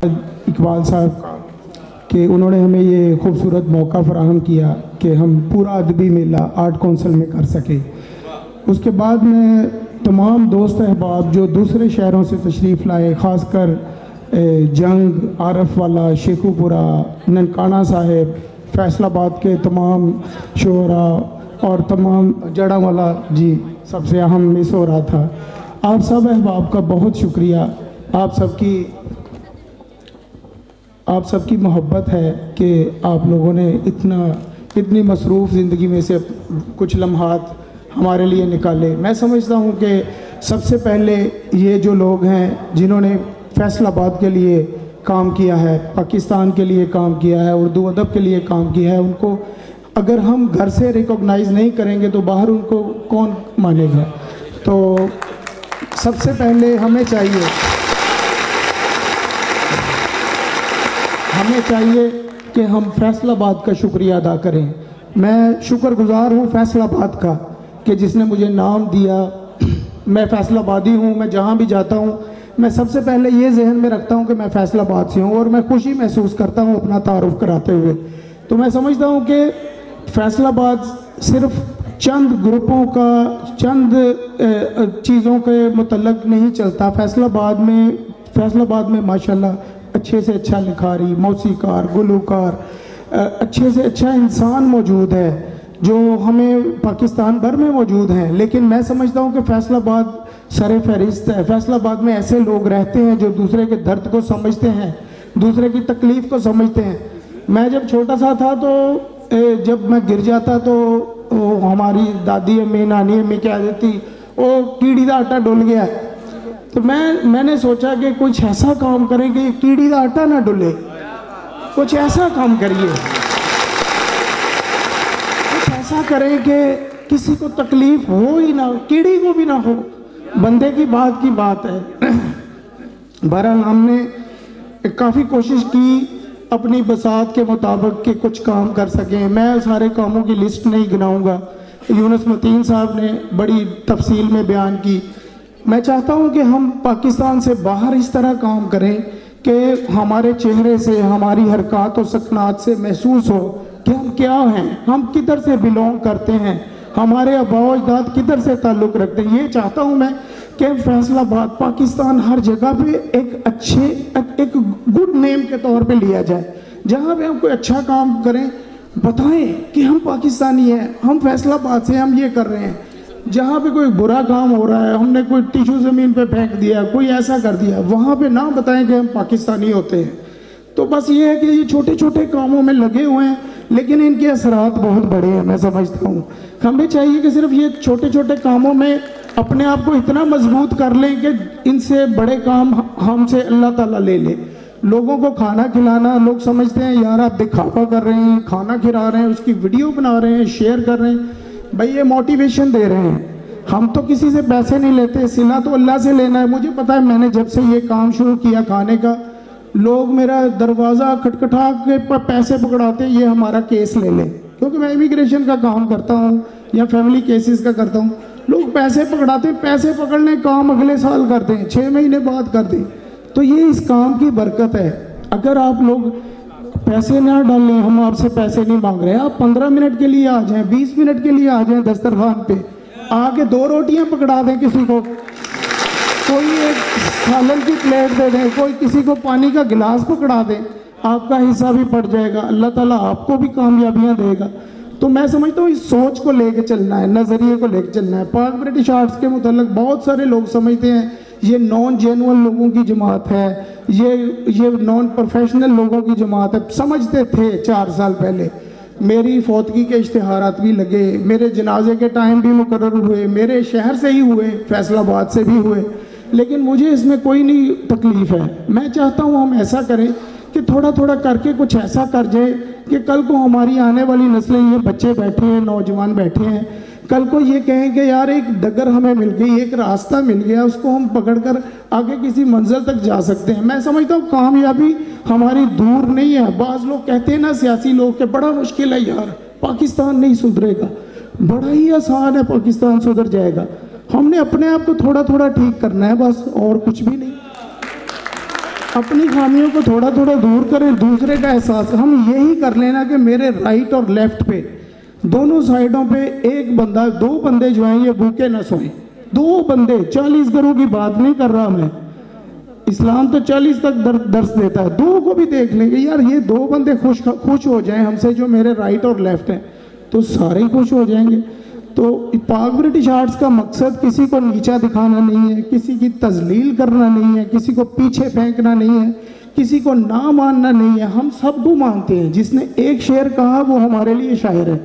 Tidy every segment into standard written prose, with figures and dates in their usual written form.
इकबाल साहब का कि उन्होंने हमें ये खूबसूरत मौका फराहम किया कि हम पूरा अदबी मेला आर्ट कौंसिल में कर सके। उसके बाद में तमाम दोस्त अहबाब जो दूसरे शहरों से तशरीफ़ लाए, ख़ासकर जंग, आरफ वाला, शेखुपुरा, ननकाना साहिब, फैसलाबाद के तमाम शोहरा और तमाम जड़ावाला जी, सबसे अहम मिस हो रहा था। आप सब अहबाब का बहुत शुक्रिया। आप सबकी मोहब्बत है कि आप लोगों ने इतनी मसरूफ़ ज़िंदगी में से कुछ लम्हात हमारे लिए निकाले। मैं समझता हूँ कि सबसे पहले ये जो लोग हैं जिन्होंने फैसलाबाद के लिए काम किया है, पाकिस्तान के लिए काम किया है, उर्दू अदब के लिए काम किया है, उनको अगर हम घर से रिकॉग्नाइज़ नहीं करेंगे तो बाहर उनको कौन मानेगा। तो सबसे पहले हमें चाहिए कि हम फैसलाबाद का शुक्रिया अदा करें। मैं शुक्रगुज़ार हूँ फैसलाबाद का कि जिसने मुझे नाम दिया। मैं फैसलाबादी हूँ। मैं जहाँ भी जाता हूँ मैं सबसे पहले ये जहन में रखता हूँ कि मैं फैसलाबाद से हूँ और मैं खुशी महसूस करता हूँ अपना तारुफ कराते हुए। तो मैं समझता हूँ कि फैसलाबाद सिर्फ चंद ग्रुपों का, चंद चीज़ों के मुतल्लक नहीं चलता। फैसलाबाद में माशाल्लाह अच्छे से अच्छा लिखारी, मौसीकार, गुलूकार, अच्छे से अच्छा इंसान मौजूद है जो हमें पाकिस्तान भर में मौजूद हैं। लेकिन मैं समझता हूँ कि फैसलाबाद सरे फहरिस्त है। फैसलाबाद में ऐसे लोग रहते हैं जो दूसरे के दर्द को समझते हैं, दूसरे की तकलीफ़ को समझते हैं। मैं जब छोटा सा था तो जब मैं गिर जाता तो हमारी दादी अम्मी, नानी अम्मी कह देती ओ कीड़ी का आटा डुल गया। तो मैंने सोचा कि कुछ ऐसा काम करें कि कीड़ी का आटा ना डुले, कुछ ऐसा काम करिए, कुछ ऐसा करें कि किसी को तकलीफ हो ही ना, कीड़ी को भी ना हो। बंदे की बात है। बहरहाल हमने काफ़ी कोशिश की अपनी बसात के मुताबिक कि कुछ काम कर सकें। मैं सारे कामों की लिस्ट नहीं गिनाऊंगा, यूनुस मतीन साहब ने बड़ी तफसील में बयान की। मैं चाहता हूं कि हम पाकिस्तान से बाहर इस तरह काम करें कि हमारे चेहरे से, हमारी हरकत और सकनात से महसूस हो कि हम क्या हैं, हम किधर से बिलोंग करते हैं, हमारे आबाओ अजदाद किधर से ताल्लुक़ रखते हैं। ये चाहता हूं मैं कि फैसलाबाद, पाकिस्तान हर जगह पे एक गुड नेम के तौर पे लिया जाए। जहाँ पे हम कोई अच्छा काम करें बताएं कि हम पाकिस्तानी हैं, हम फैसलाबाद से, हम ये कर रहे हैं। जहाँ पे कोई बुरा काम हो रहा है, हमने कोई टिश्यू ज़मीन पे फेंक दिया, कोई ऐसा कर दिया, वहाँ पे ना बताएं कि हम पाकिस्तानी होते हैं। तो बस ये है कि ये छोटे छोटे कामों में लगे हुए हैं लेकिन इनके असरात बहुत बड़े हैं। मैं समझता हूँ हमें चाहिए कि सिर्फ ये छोटे छोटे कामों में अपने आप को इतना मजबूत कर लें कि इनसे बड़े काम हमसे अल्लाह ताला ले ले। लोगों को खाना खिलाना, लोग समझते हैं यार आप दिखावा कर रहे हैं, खाना खिला रहे हैं, उसकी वीडियो बना रहे हैं, शेयर कर रहे हैं। भाई ये मोटिवेशन दे रहे हैं। हम तो किसी से पैसे नहीं लेते, सिला तो अल्लाह से लेना है। मुझे पता है मैंने जब से ये काम शुरू किया खाने का, लोग मेरा दरवाज़ा खटखटा के पैसे पकड़ाते हैं, ये हमारा केस ले लें। क्योंकि मैं इमिग्रेशन का काम करता हूँ या फैमिली केसेस का करता हूँ। लोग पैसे पकड़ाते, पैसे पकड़ने काम अगले साल कर दें, 6 महीने बाद कर दें। तो ये इस काम की बरकत है। अगर आप लोग पैसे ना डालें, हम आपसे पैसे नहीं मांग रहे, आप 15 मिनट के लिए आ जाएं, 20 मिनट के लिए आ जाएं, दस्तरखान पे आके 2 रोटियां पकड़ा दें किसी को, कोई एक सालन की प्लेट दे दें, कोई किसी को पानी का गिलास पकड़ा दें, आपका हिस्सा भी पड़ जाएगा, अल्लाह ताला आपको भी कामयाबियां देगा। तो मैं समझता हूँ इस सोच को लेके चलना है, नज़रिए को लेके चलना है। पाक ब्रिटिश आर्ट्स के मुताल्लिक बहुत सारे लोग समझते हैं ये नॉन जेनुअन लोगों की जमात है, ये नॉन प्रोफेशनल लोगों की जमात है। समझते थे 4 साल पहले। मेरी फौतगी के इश्तिहारात भी लगे, मेरे जनाजे के टाइम भी मुकर्रर हुए, मेरे शहर से ही हुए, फैसलाबाद से भी हुए, लेकिन मुझे इसमें कोई नहीं तकलीफ़ है। मैं चाहता हूँ हम ऐसा करें कि थोड़ा थोड़ा करके कुछ ऐसा कर जाए कि कल को हमारी आने वाली नस्लें, ये बच्चे बैठे हैं, नौजवान बैठे हैं, कल को ये कहें कि यार एक डगर हमें मिल गई, एक रास्ता मिल गया, उसको हम पकड़कर आगे किसी मंजिल तक जा सकते हैं। मैं समझता हूँ कामयाबी हमारी दूर नहीं है। बाज़ लोग कहते हैं ना, सियासी लोग, कि बड़ा मुश्किल है यार, पाकिस्तान नहीं सुधरेगा। बड़ा ही आसान है, पाकिस्तान सुधर जाएगा। हमने अपने आप को थोड़ा थोड़ा ठीक करना है बस, और कुछ भी नहीं। अपनी खामियों को थोड़ा थोड़ा दूर करें, दूसरे का एहसास हम यही कर लेना कि मेरे राइट और लेफ्ट पे दोनों साइडों पे एक बंदा, दो बंदे जो हैं ये भूखे न सोएं। दो बंदे, 40 घरों की बात नहीं कर रहा मैं, इस्लाम तो 40 तक दर्श देता है। दो को भी देख लेंगे यार, ये दो बंदे खुश हो जाएं हमसे जो मेरे राइट और लेफ्ट हैं, तो सारे खुश हो जाएंगे। तो पाक ब्रिटिश आर्ट्स का मकसद किसी को नीचा दिखाना नहीं है, किसी की तजलील करना नहीं है, किसी को पीछे फेंकना नहीं है, किसी को ना मानना नहीं है। हम सबको मानते हैं। जिसने एक शेर कहा वो हमारे लिए शायर है,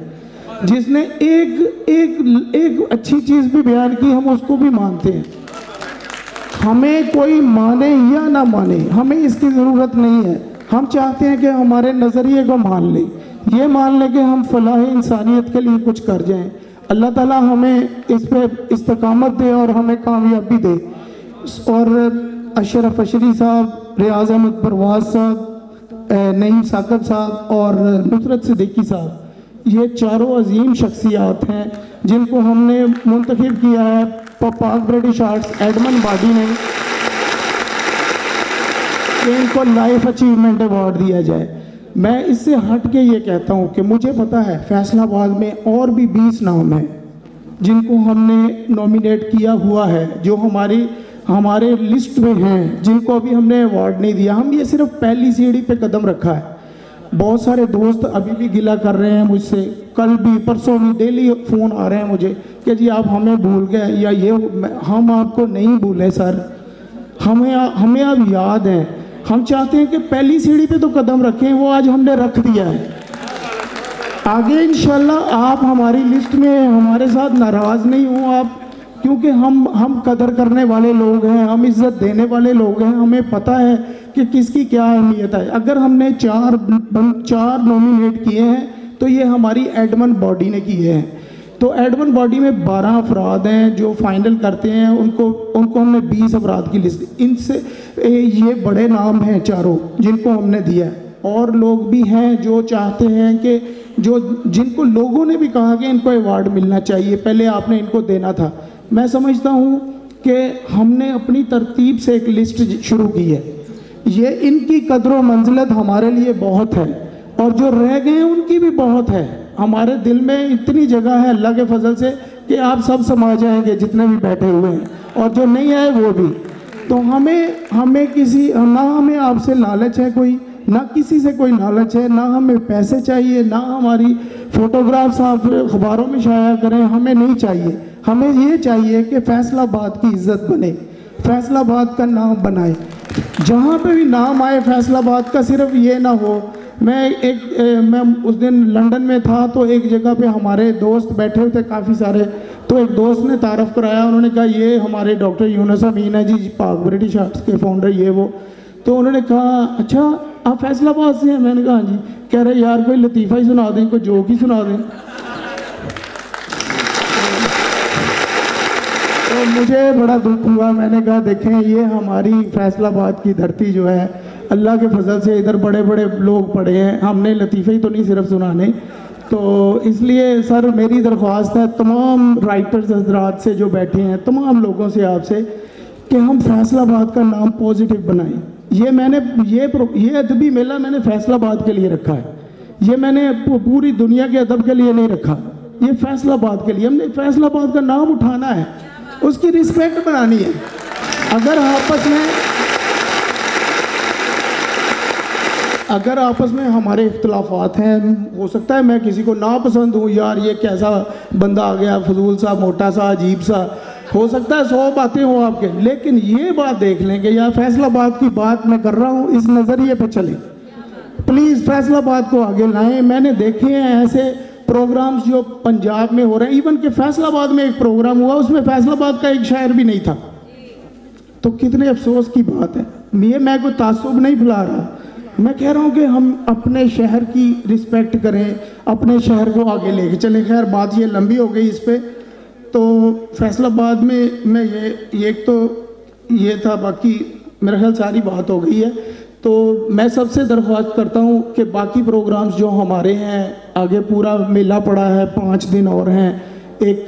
जिसने एक अच्छी चीज़ भी बयान की हम उसको भी मानते हैं। हमें कोई माने या ना माने, हमें इसकी ज़रूरत नहीं है। हम चाहते हैं कि हमारे नज़रिए को मान ले, ये मान ले कि हम फलाह इंसानियत के लिए कुछ कर जाएं। अल्लाह ताला हमें इस पर इस्तकामत दे और हमें कामयाबी दे। और अशरफ अशरी साहब, रियाज अहमद परवाज साहब, नईम साकब साहब और नुसरत सिद्दीकी साहब, ये चारों अजीम शख्सियात हैं जिनको हमने मुंतखब किया है पाक ब्रिटिश आर्ट्स एडमंड बॉडी ने कि इनको लाइफ अचीवमेंट अवार्ड दिया जाए। मैं इससे हट के ये कहता हूँ कि मुझे पता है फैसलाबाद में और भी 20 नाम हैं जिनको हमने नॉमिनेट किया हुआ है, जो हमारे लिस्ट में हैं, जिनको अभी हमने अवार्ड नहीं दिया। हम ये सिर्फ पहली सीढ़ी पे कदम रखा है। बहुत सारे दोस्त अभी भी गिला कर रहे हैं मुझसे, कल भी परसों भी डेली फ़ोन आ रहे हैं मुझे कि जी आप हमें भूल गए, या ये हम आपको नहीं भूले सर, हमें आप याद हैं। हम चाहते हैं कि पहली सीढ़ी पे तो कदम रखें, वो आज हमने रख दिया है। आगे इंशाल्लाह आप हमारी लिस्ट में हमारे साथ नाराज़ नहीं हो आप, क्योंकि हम कदर करने वाले लोग हैं, हम इज़्ज़त देने वाले लोग हैं। हमें पता है कि किसकी क्या अहमियत है। अगर हमने चार नॉमिनेट किए हैं तो ये हमारी एडमंड बॉडी ने किए हैं। तो एडमंड बॉडी में 12 अफराद हैं जो फाइनल करते हैं, उनको हमने 20 अफराद की लिस्ट, इनसे ये बड़े नाम हैं चारों जिनको हमने दिया है। और लोग भी हैं जो चाहते हैं कि जिनको लोगों ने भी कहा कि इनको अवार्ड मिलना चाहिए, पहले आपने इनको देना था। मैं समझता हूँ कि हमने अपनी तरतीब से एक लिस्ट शुरू की है, ये इनकी कदर व मंजिलत हमारे लिए बहुत है, और जो रह गए हैं उनकी भी बहुत है। हमारे दिल में इतनी जगह है अल्लाह के फजल से कि आप सब समा जाएंगे जितने भी बैठे हुए हैं, और जो नहीं आए वो भी। तो हमें किसी ना हमें आपसे लालच है कोई, ना किसी से कोई लालच है, ना हमें पैसे चाहिए, ना हमारी फ़ोटोग्राफ्स आप अखबारों में शाया करें, हमें नहीं चाहिए। हमें ये चाहिए कि फैसलाबाद की इज़्ज़त बने, फैसलाबाद का नाम बनाए, जहाँ पे भी नाम आए फैसलाबाद का। सिर्फ ये ना हो, मैं उस दिन लंदन में था तो एक जगह पे हमारे दोस्त बैठे हुए थे काफ़ी सारे, तो एक दोस्त ने तारफ़ कराया, उन्होंने कहा ये हमारे डॉक्टर यूनुस अमीन है जी, पाक ब्रिटिश आर्ट्स के फाउंडर ये वो। तो उन्होंने कहा अच्छा आप फैसलाबाद से हैं? मैंने कहा हाँ जी। कह रहे यार कोई लतीफ़ा ही सुना दें, कोई जोक ही सुना दें। तो मुझे बड़ा दुख हुआ। मैंने कहा देखें ये हमारी फैसलाबाद की धरती जो है, अल्लाह के फजल से इधर बड़े बड़े लोग पढ़े हैं, हमने लतीफ़े ही तो नहीं सिर्फ सुनाने। तो इसलिए सर मेरी दरख्वास्त है तमाम राइटर्स हजरात से जो बैठे हैं, तमाम लोगों से आपसे, कि हम फैसलाबाद का नाम पॉजिटिव बनाएं। ये अदबी मेला मैंने फैसलाबाद के लिए रखा है, ये मैंने पूरी दुनिया के अदब के लिए नहीं रखा, ये फैसलाबाद के लिए। हमने फैसलाबाद का नाम उठाना है, उसकी रिस्पेक्ट बनानी है। अगर आपस में हमारे इख्तलाफात हैं, हो सकता है मैं किसी को नापसंद हूँ, यार ये कैसा बंदा आ गया, फजूल सा, मोटा सा, अजीब सा, हो सकता है 100 बातें हो आपके, लेकिन ये बात देख लेंगे यार फैसलाबाद की बात मैं कर रहा हूँ, इस नज़रिए पे चलें। प्लीज़ फैसलाबाद को आगे लाएं। मैंने देखे हैं ऐसे प्रोग्राम्स जो पंजाब में हो रहे हैं, इवन के फैसलाबाद में एक प्रोग्राम हुआ, उसमें फैसलाबाद का एक शायर भी नहीं था। तो कितने अफसोस की बात है। मैं कोई तासुब नहीं फैला रहा, मैं कह रहा हूँ कि हम अपने शहर की रिस्पेक्ट करें, अपने शहर को आगे लेके चलें। खैर बात ये लंबी हो गई इस पर। तो फैसलाबाद में मैं ये एक तो ये था, बाकी मेरा ख्याल सारी बात हो गई है। तो मैं सबसे दरख्वास्त करता हूँ कि बाकी प्रोग्राम्स जो हमारे हैं, आगे पूरा मेला पड़ा है, 5 दिन और हैं, एक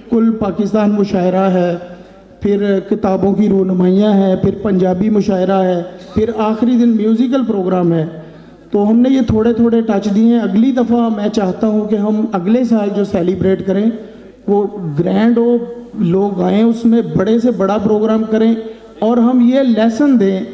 कुल पाकिस्तान मुशायरा है, फिर किताबों की रोनुमाइयाँ हैं, फिर पंजाबी मुशायरा है, फिर आखिरी दिन म्यूज़िकल प्रोग्राम है। तो हमने ये थोड़े थोड़े टच दिए हैं। अगली दफ़ा मैं चाहता हूँ कि हम अगले साल जो सेलिब्रेट करें वो ग्रैंड हो, लोग आएँ, उसमें बड़े से बड़ा प्रोग्राम करें और हम ये लेसन दें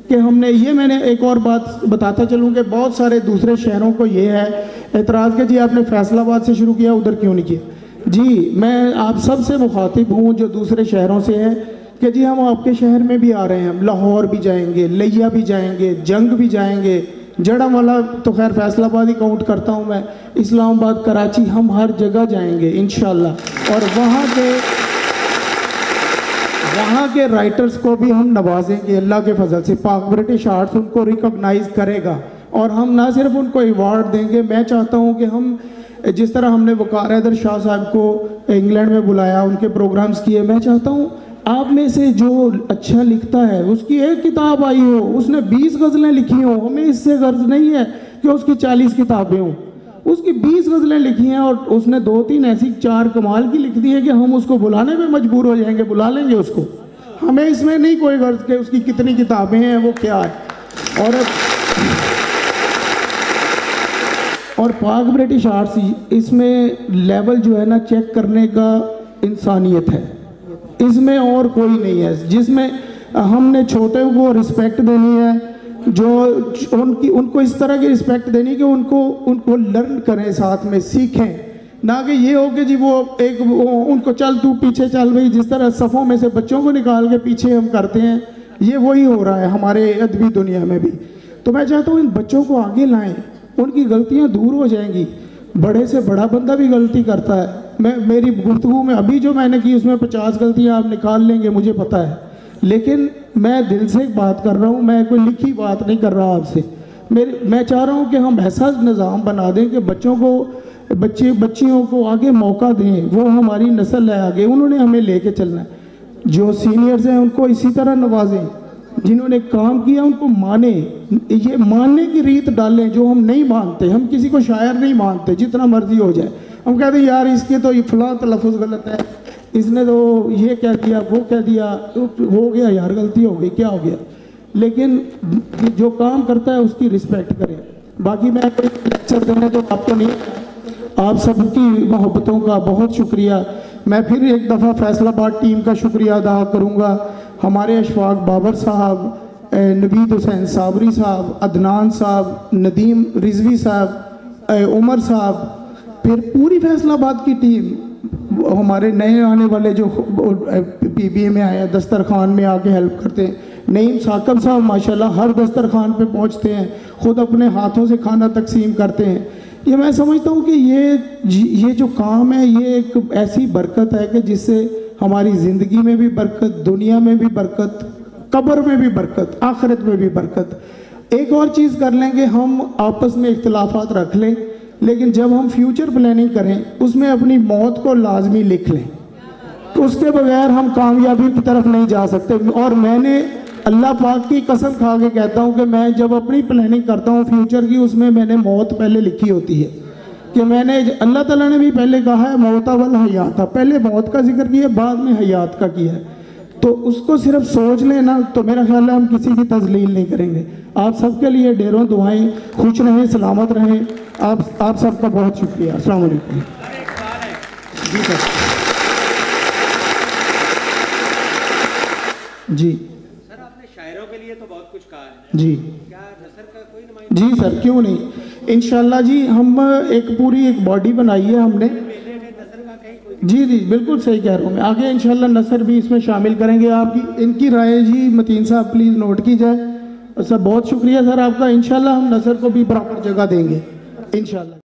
कि हमने ये, मैंने एक और बात बताता चलूँ कि बहुत सारे दूसरे शहरों को ये है एतराज़ कि जी आपने फैसलाबाद से शुरू किया, उधर क्यों नहीं किया। जी मैं आप सब से मुखातिब हूँ जो दूसरे शहरों से है कि जी हम आपके शहर में भी आ रहे हैं, हम लाहौर भी जाएंगे, लिया भी जाएंगे, जंग भी जाएंगे, जड़ावाला तो खैर फैसलाबाद ही काउंट करता हूँ मैं, इस्लामाबाद, कराची, हम हर जगह जाएंगे इंशाल्लाह। और वहाँ के राइटर्स को भी हम नवाजेंगे अल्लाह के फजल से। पाक ब्रिटिश आर्ट्स उनको रिकॉग्नाइज करेगा और हम ना सिर्फ उनको अवार्ड देंगे, मैं चाहता हूँ कि हम जिस तरह हमने वकार हैदर शाह साहब को इंग्लैंड में बुलाया, उनके प्रोग्राम्स किए, मैं चाहता हूँ आप में से जो अच्छा लिखता है उसकी एक किताब आई हो, उसने 20 गज़लें लिखी हो, हमें इससे गर्ज नहीं है कि उसकी 40 किताबें हों, उसकी 20 गज़लें लिखी हैं और उसने 2-3 ऐसी 4 कमाल की लिख दी है कि हम उसको बुलाने में मजबूर हो जाएंगे, बुला लेंगे उसको। हमें इसमें नहीं कोई गर्ज कि उसकी कितनी किताबें हैं, वो क्या है। और पाक ब्रिटिश आर्ट्स इसमें लेवल जो है ना चेक करने का इंसानियत है, इसमें और कोई नहीं है। जिसमें हमने छोटे को रिस्पेक्ट देनी है, जो उनको इस तरह की रिस्पेक्ट देनी कि उनको लर्न करें, साथ में सीखें, ना कि ये हो कि जी उनको चल तू पीछे चल भाई, जिस तरह सफ़ों में से बच्चों को निकाल के पीछे हम करते हैं, ये वही हो रहा है हमारे अदबी दुनिया में भी। तो मैं चाहता हूँ इन बच्चों को आगे लाएं, उनकी गलतियाँ दूर हो जाएंगी। बड़े से बड़ा बंदा भी गलती करता है। मेरी गुफ्तगू में अभी जो मैंने की उसमें 50 गलतियाँ आप निकाल लेंगे, मुझे पता है, लेकिन मैं दिल से बात कर रहा हूँ, मैं कोई लिखी बात नहीं कर रहा आपसे। मैं चाह रहा हूँ कि हम ऐसा निज़ाम बना दें कि बच्चियों को आगे मौका दें, वो हमारी नस्ल है आगे, उन्होंने हमें लेके चलना है। जो सीनियर्स हैं उनको इसी तरह नवाजें, जिन्होंने काम किया उनको माने, ये मानने की रीत डालें जो हम नहीं मानते। हम किसी को शायर नहीं मानते, जितना मर्जी हो जाए हम कहते हैं यार इसके तो ये फलां तलफ़ुज़ गलत है, इसने तो ये कह दिया, वो कह दिया, तो हो गया यार, गलती हो गई, क्या हो गया। लेकिन जो काम करता है उसकी रिस्पेक्ट करें। बाकी मैं कोई लेक्चर देने तो आपको नहीं, आप सबकी मोहब्बतों का बहुत शुक्रिया। मैं फिर एक दफ़ा फैसलाबाद टीम का शुक्रिया अदा करूँगा, हमारे अशफाक बाबर साहब, नवीद हुसैन साबरी साहब, अदनान साहब, नदीम रिजवी साहब, उमर साहब, फिर पूरी फैसलाबाद की टीम, हमारे नए आने वाले जो PBA में आए हैं, दस्तरखान में आके हेल्प करते हैं। नईम साकब साहब माशाल्लाह हर दस्तरखान पे पहुंचते हैं, ख़ुद अपने हाथों से खाना तकसीम करते हैं। ये मैं समझता हूँ कि ये जो काम है ये एक ऐसी बरकत है कि जिससे हमारी ज़िंदगी में भी बरकत, दुनिया में भी बरकत, कब्र में भी बरकत, आखिरत में भी बरकत। एक और चीज़ कर लेंगे, हम आपस में इख्तिलाफात रख लें, लेकिन जब हम फ्यूचर प्लानिंग करें उसमें अपनी मौत को लाजमी लिख लें, तो उसके बगैर हम कामयाबी की तरफ नहीं जा सकते। और मैंने अल्लाह पाक की कसम खा के कहता हूँ कि मैं जब अपनी प्लानिंग करता हूँ फ्यूचर की, उसमें मैंने मौत पहले लिखी होती है कि मैंने, अल्लाह ताला ने भी पहले कहा है मौत वल हयात, पहले मौत का जिक्र किया, बाद में हयात का किया है। तो उसको सिर्फ सोच लेना, तो मेरा ख्याल है हम किसी की तजलील नहीं करेंगे। आप सबके लिए ढेरों दुआएं, खुश रहें, सलामत रहें। आप सबका बहुत शुक्रिया। अस्सलाम वालेकुम। जी सर। जी सर, आपने शायरों के लिए तो बहुत कुछ कहा है जी, क्या नसर का कोई नुमाइंदा? जी सर, क्यों नहीं, इंशाल्लाह जी। हम पूरी एक बॉडी बनाई है हमने। जी जी बिल्कुल सही कह रहा हूँ मैं। आगे इंशाल्लाह नसर भी इसमें शामिल करेंगे। आपकी इनकी राय जी मतीन साहब प्लीज़ नोट की जाए। सर बहुत शुक्रिया सर आपका। इंशाल्लाह हम नसर को भी प्रॉपर जगह देंगे इंशाल्लाह।